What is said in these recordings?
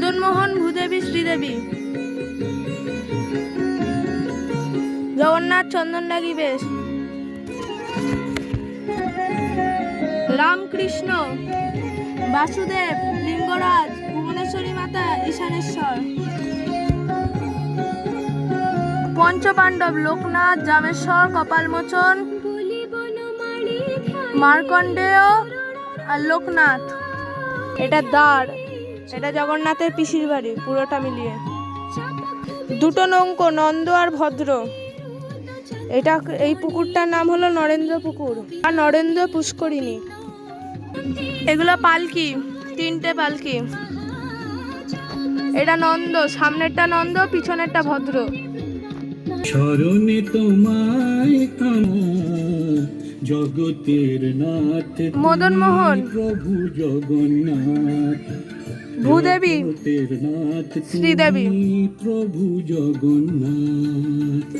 মদনমোহন, ভূদেবী, শ্রীদেবী। জগন্নাথ, চন্দনডাগি বেশ। রামকৃষ্ণ, বাসুদেব, লিঙ্গরাজ, ভুবনেশ্বরী মাতা, ঈশানেশ্বর। পঞ্চপাণ্ডব, লোকনাথ, জামেশ্বর, কপালমোচন, মার্কণ্ডেয় আর লোকনাথ। এটা দ্বার, এটা জগন্নাথের পিসির বাড়ি পুরোটা মিলিয়ে। দুটো নৌকো, নন্দ আর ভদ্র। এটা এই পুকুরটার নাম হলো নরেন্দ্র পুকুর আর নরেন্দ্র পুষ্করিণী। এগুলো পালকি, 3টে পালকি। এটা নন্দ, সামনেরটা নন্দ, পিছনেরটা ভদ্র। শরণে তোমায় জগতের নাথ মদনমোহন, প্রভু জগন্নাথ, ভূদেবী, নাথ শ্রীদেবী। প্রভু জগন্নাথ।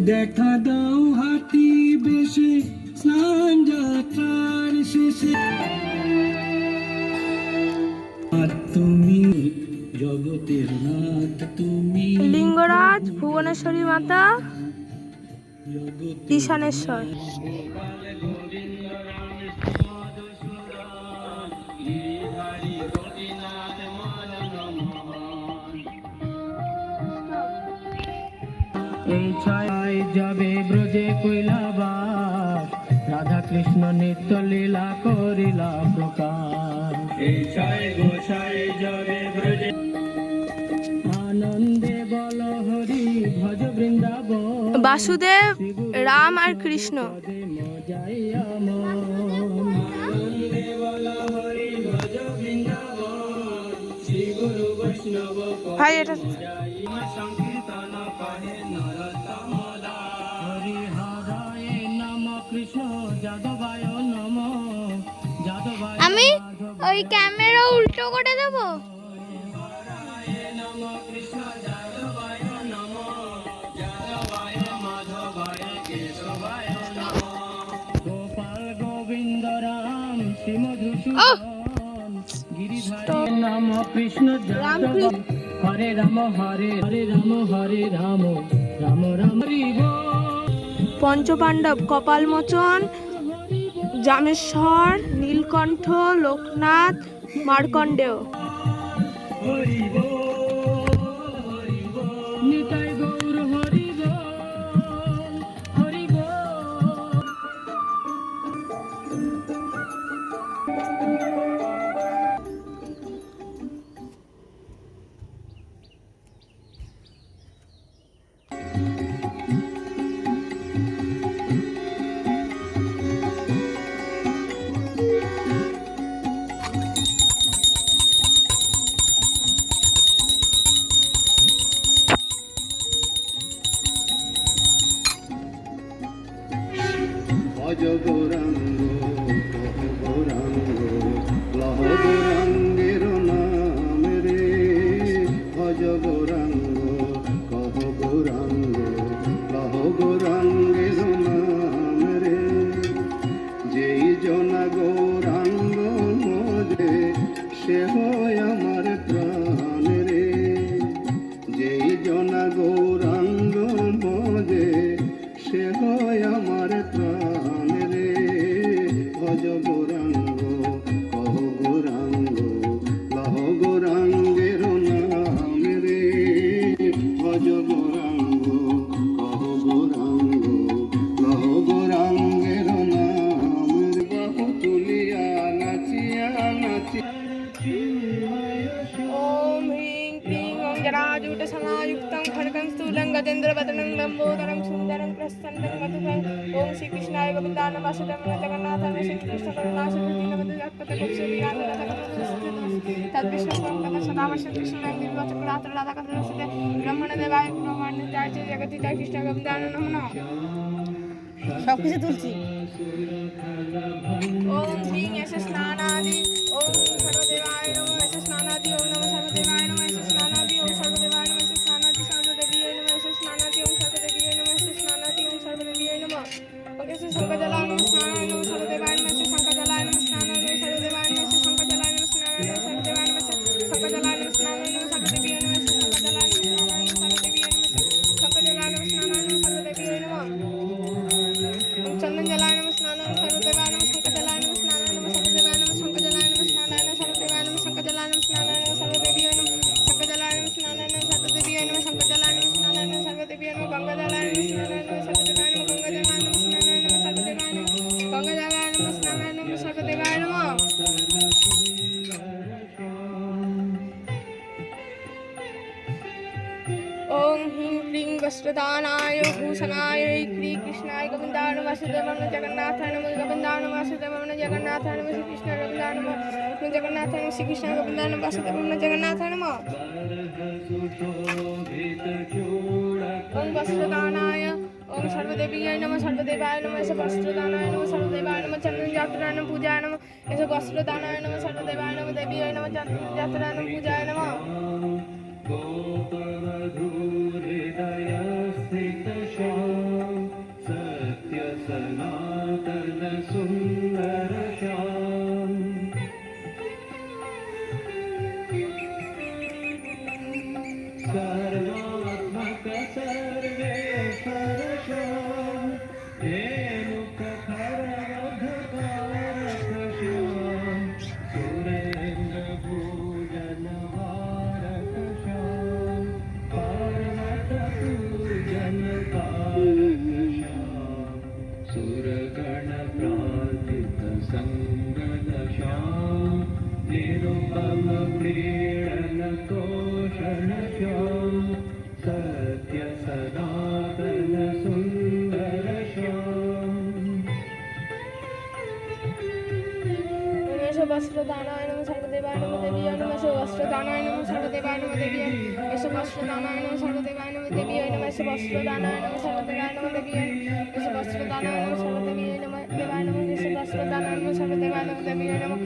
দেখা দাও হাতি বেশে স্নান যাত্রার শেষে, আর তুমি জগতের নাথ তুমি। লিঙ্গরাজ, ভুবনেশ্বরী মাতা, ঈশানেশ্বর। এই ছায় যাবে ব্রজে কৈলাবাস, রাধা কৃষ্ণ নিত্য লীলা করিলা প্রকাশ। এই ছায় গোসাই যাবে ব্রজে, আনন্দে বল হরি ভজ বৃন্দাবন। বাসুদেব, রাম আর কৃষ্ণ। ভাই এটা আমি ওই ক্যামেরা উল্টো করে দেব। গোপাল গোবিন্দ রাম শ্রী মধুসূদন, গিরিধারী নাম কৃষ্ণ যাদব। হরে রাম হরে হরে রাম হরে রাম রাম রাম হরি বল। পঞ্চপাণ্ডব, কপালমোচন, জামেশ্বর, নীলকণ্ঠ, লোকনাথ, মার্কণ্ডেয়। হরি বল হরি বল, নিতাই গৌর হরি বল হরি বল। ভজ গৌরাঙ্গ কহ গৌরাঙ্গ লহ গৌরাঙ্গের নাম রে, ভজ গৌরাঙ্গ কহ গৌরাঙ্গ লহ গৌরাঙ্গের নাম রে। যেই জনা গৌরাঙ্গ মজে সে হয় আমার প্রাণ রে, যেই জনা গৌরাঙ্গ মজে সে হয় আমার প্রাণ রে। ভজ গৌরাঙ্গ কহ গৌরাঙ্গ লহ গৌরাঙ্গের নাম রে, ভজ গৌরাঙ্গ কহ গৌরাঙ্গ লহ গৌরাঙ্গের নাম রে। বাহু তুলিয়া নাচিয়া নাচিয়া ওম হ্রিং ক্লিং ওম জরাজুট সমাयुक्तं खड्गं स्थूलं गजेन्द्रवदनं लम्बोदरं सुन्दरं प्रसन्नं मधुकरं। ओम श्री कृष्णाय गोविन्दाय वासुदेवाय जगन्नाथाय श्रीकृष्ण करुणासिन्धु दीनबन्धुजगत्पते तद्विष्णुं सदावश्यं कृष्णाय निर्वाचक्रात्र राधाकान्तं ब्रह्मणदेवाय ब्रह्माण्डाय जगद्धिताय कृष्णाय गोविन्दाय नमो नमः। সবকিছু তুলছি। ওম হ্রিং এসে স্নানাদি ওম সর্বদেবায় নমঃ এসে স্নানাদি ওম নমঃ সর্বদেবায় নমঃ এসে স্নানাদি ওম সর্বদেবায় নমঃ এসে স্নানাদি সর্বদেবীয় নমঃ এসে স্নানাদি ওম সর্বদেবীয় নমঃ এসে স্নানাদি ওম সর্বদেবীয় নমঃ ওকে এসে শঙ্কজলায় নমঃ স্নানায় নমঃ সর্বদেবায় নমঃ এসে শঙ্কজলায় নমঃ স্নানায় নমঃ সর্বদেবায় নমঃ এসে শঙ্কজলায় নমঃ স্নানায় নমঃ সর্বদেবায় নমঃ এসে শঙ্কজলায় নমঃ স্নানায় নমঃ সর্বদেবীয় নমঃ এসে শঙ্কজলায় নমঃ স্নানায় নমঃ সর্বদেবীয় নমঃ এসে শঙ্কজলায় নমঃ স্নানায় নমঃ সর্বদেবীয় নমঃ চন্দন জলায় নমঃ স্নানায় সর্বদেবায় নমঃ শঙ্কজলায় নমঃ স্নানায় নমঃ সর্বদেবায় নমঃ শঙ্কজলায় নমঃ স্নানায় নমঃ সর্বদেবায় নমঃ শঙ্কজলায় নমঃ স্নানায় নমঃ সর্বদেবীয় নমঃ শঙ্কজলায় নমঃ স্নানায় নমঃ সর্বদেবীয় নমঃ শঙ্কজলায় নমঃ স্নানায় নমঃ সর্বদেবীয় নমঃ গঙ্গাজলায় নমঃ স্নানায় নমঃ সর্বদেবায় নমঃ গঙ্গাজলায় নমঃ স্নানায় নমঃ সর্বদেবায় নমঃ গঙ্গাজলায় নমঃ স্নানায় নমঃ সর্বদেবায় নমঃ ওম হিং ক্লিং বস্ত্রদানায় ভূষণায় ক্লী কৃষ্ণায় গোবিন্দায় নমঃ বাসুদেবায় নমঃ জগন্নাথায় নমঃ গোবিন্দায় নমঃ বাসুদেবায় নমঃ জগন্নাথায় নমঃ শ্রীকৃষ্ণায় গোবিন্দায় নমঃ জগন্নাথায় নমঃ শ্রীকৃষ্ণায় গোবিন্দায় নমঃ বাসুদেবায় নমঃ জগন্নাথায় নমঃ ওম বস্ত্রদানায় ওম সর্বদেবীয় নমঃ সর্বদেবায় নমঃ এসে বস্ত্রদানায় নমঃ সর্বদেবায় নমঃ চন্দন যাত্রায় নমঃ পূজায় নমঃ এসে বস্ত্রদানায় নমঃ সর্বদেবায় নমঃ দেবীয় নমঃ চন্দন যাত্রায় নমঃ পূজায় নমঃ सत्य सनातन सुंदर श्याम सर्वात्मक सर्वेश्वर श्याम धेनुक खरवधकारक श्याम सुरेंद्र भूजन हारक श्याम पार्वत पूजन कारक श्याम सुरगण प्रार्थित संगत श्याम निरुपम प्रीणन तोषण श्याम सत्य सनातन सुंदर श्याम এসো বস্ত্রদানায় নমঃ সর্বদেবায় নমঃ দেবীয় নমঃ এসো বস্ত্রদানায় নমঃ সর্বদেবায় নমঃ দেবীয় এসো বস্ত্রদানায় নমঃ সর্বদেবায় নমঃ দেবীয় নমঃ এসো বস্ত্রদানায় নমঃ সর্বদেবায় নমঃ দেবীয় এসো বস্ত্রদানায় নমঃ সর্বদেবীয় নমঃ দেবায় নমঃ এসো বস্ত্রদানায় নমঃ সর্বদেবায় নমঃ দেবীয় নমঃ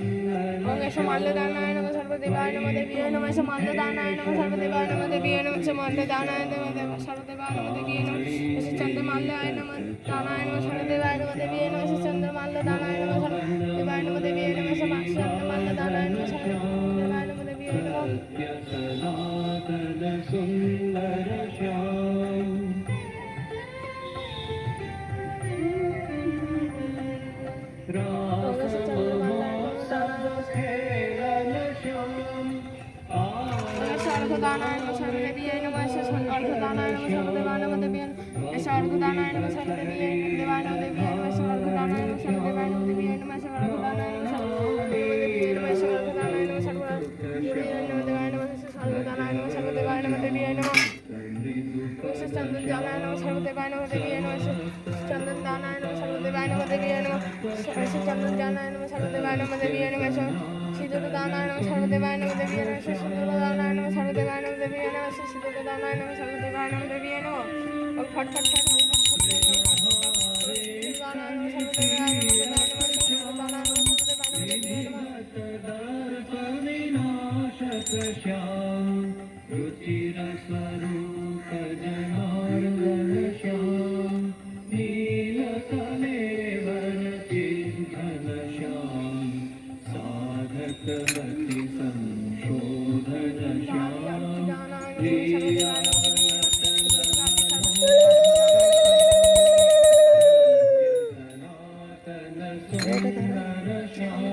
ওম এসো মাল্যদানায় নমঃ সর্বদেবায় নমঃ দেবীয় নমঃ এসো মাল্যদানায় নমঃ সর্বদেবায় নমঃ দেবীয় নমঃ এসো মাল্যদানায় নমঃ সর্বদেবায় নমঃ দেবীয় নমঃ এসো চন্দ্রমাল্যায় নমঃ দানায় নমঃ সর্বদেবায় নমঃ দেবীয় নমঃ এসো চন্দ্রমাল্য দানায় নমঃ সর্বদেবায় নমঃ দেবীয় নমঃ এসো চন্দ্রমাল্য দানায় নমঃ সর্বদেবায় নমঃ দেবীয় নমঃ सत्य सनातन सुंदर श्याम खेलन श्याम অর্ঘদানায় নমঃ সর্বদেবীয় নমঃ এসো অর্ঘদানায় নমঃ সর্বদেবায় নমঃ দেবীয় এসো অর্ঘদানায় নমঃ সর্বদেবীয় দেবায় নমঃ দেবীয় নমঃ এসো অর্ঘদানায় নমঃ সর্বদেবায় নমঃ দেবীয় নমঃ এসো অর্ঘদানায় নমঃ সর্বদেবীয় নমঃ এসো অর্ঘদানায় নমঃ সর্বদেবীয় নমঃ দেবায় নমঃ এসো অর্ঘদানায় নমঃ সর্বদেবায় নমঃ দেবীয় নমঃ এসো চন্দন জানায় নমঃ সর্বদেবায় নমঃ দেবীয় নমঃ এসো চন্দন দানায় নমঃ সর্বদেবায় নমঃ দেবীয় নমঃ এসো চন্দন জানায় নমঃ সর্বদেবায় নমঃ দেবীয় নমঃ এসো সিঁদুর দানায় নমঃ সর্বদেবায় নমঃ দেবীয় নমঃ এসো সিঁদুর দানায় নমঃ সর্বদেবায় নমঃ দেবীয় নমঃ এসো সিঁদুর দানায় নমঃ সর্বদেবায় নমঃ দেবীয় নমঃ ওম ফট ফট ফট ওম ফট ফট ফট দানায় নমঃ সর্বদেবায় নমঃ দেবায় নমঃ এসো সিঁদুর দানায় নমঃ সর্বদেবায় নমঃ দেবীয় নমঃ विनाशक श्याम रुचिर स्वरूप जनार्दन श्याम नीलकलेवर चिन्हन श्याम साधक मति संशोधन श्याम सनातन सुंदर श्याम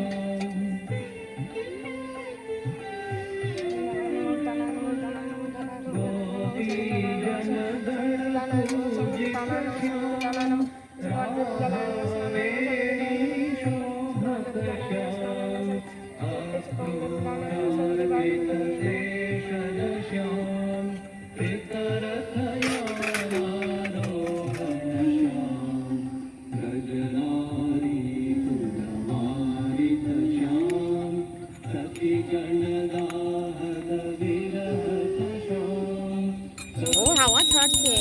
ও হাওয়া ছাড়ছে।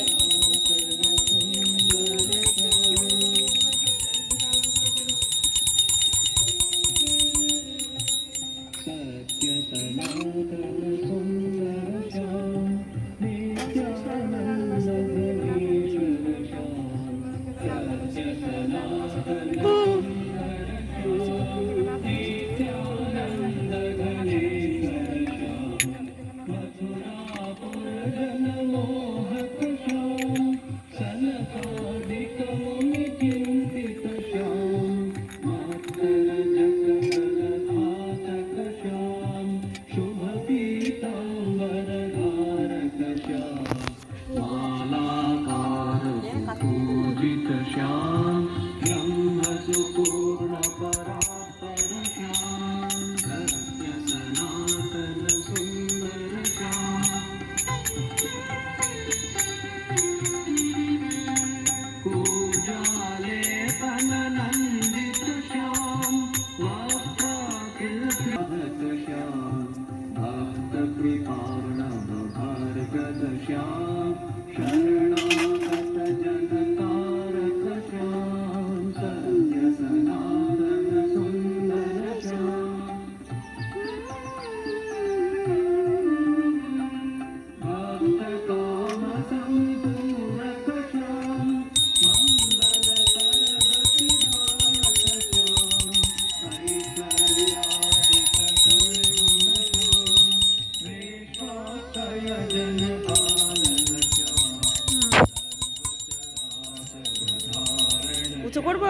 উঁচু করবো।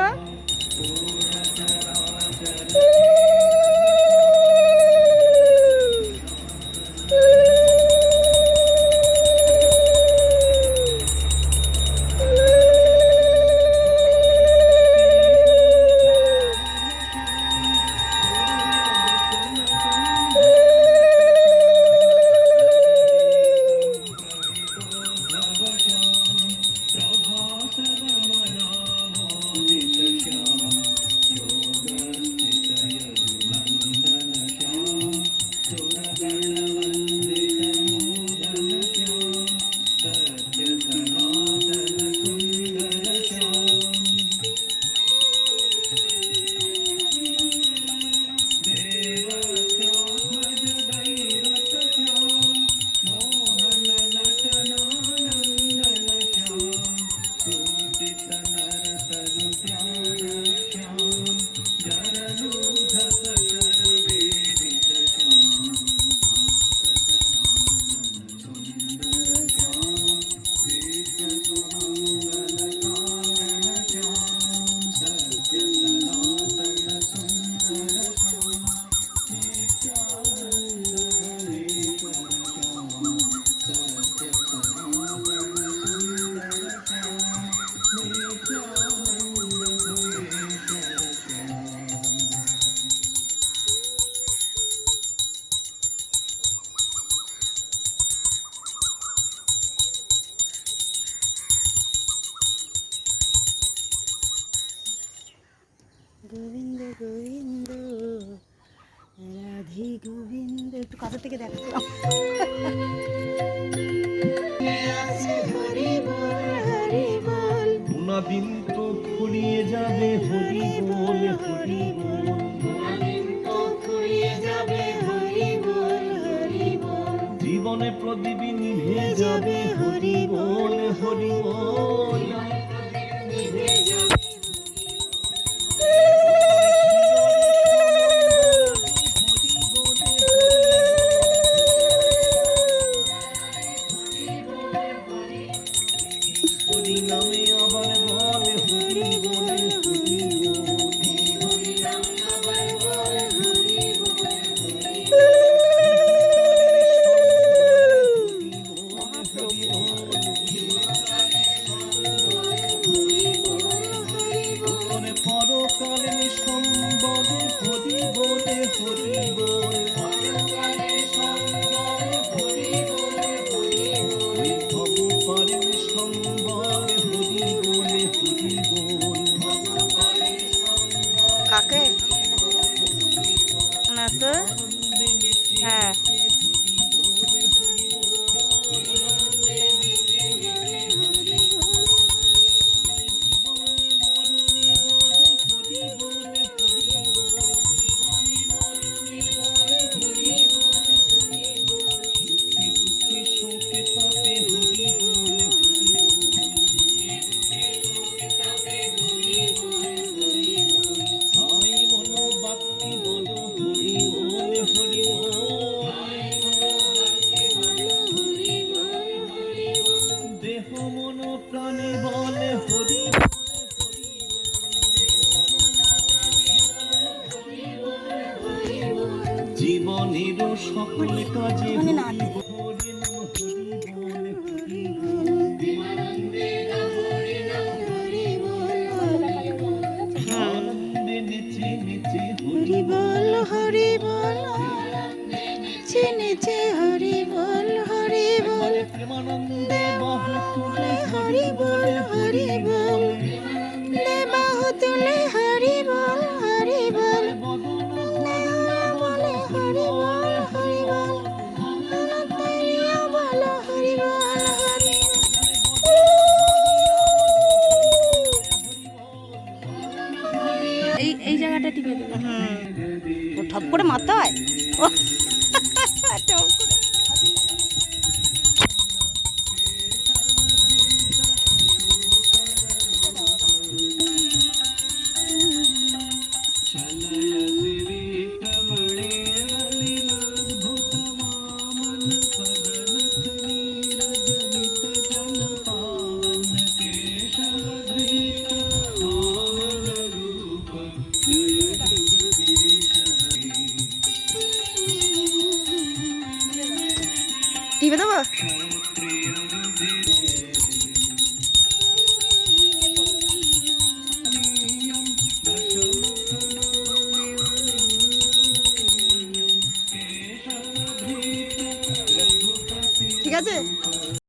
গোবিন্দ গোবিন্দ রাধে গোবিন্দ, একটু কাছে থেকে দেখাচ্ছিলাম। দিন তো ফুরিয়ে যাবে হরি বল হরি বল, জীবনে প্রদীপ নিভে যাবে হরি বল হরি বল। নামে আবার বলে হরি বলে হরি পরকালে সম্বলে হরি বলে হরি বল, কাকে না তো, হ্যাঁ জীবনের সকল কাজে আনন্দে নেচে নেচে হরি বল হরি বল, নেচে নেচে হরি বল হরি বল, প্রেমানন্দে বাহু তুলে হরি বল হরি বল, বাহু তুলে হরি বল হরি বল, হরি বল হরি বল। টিপে দেবো? ঠিক আছে।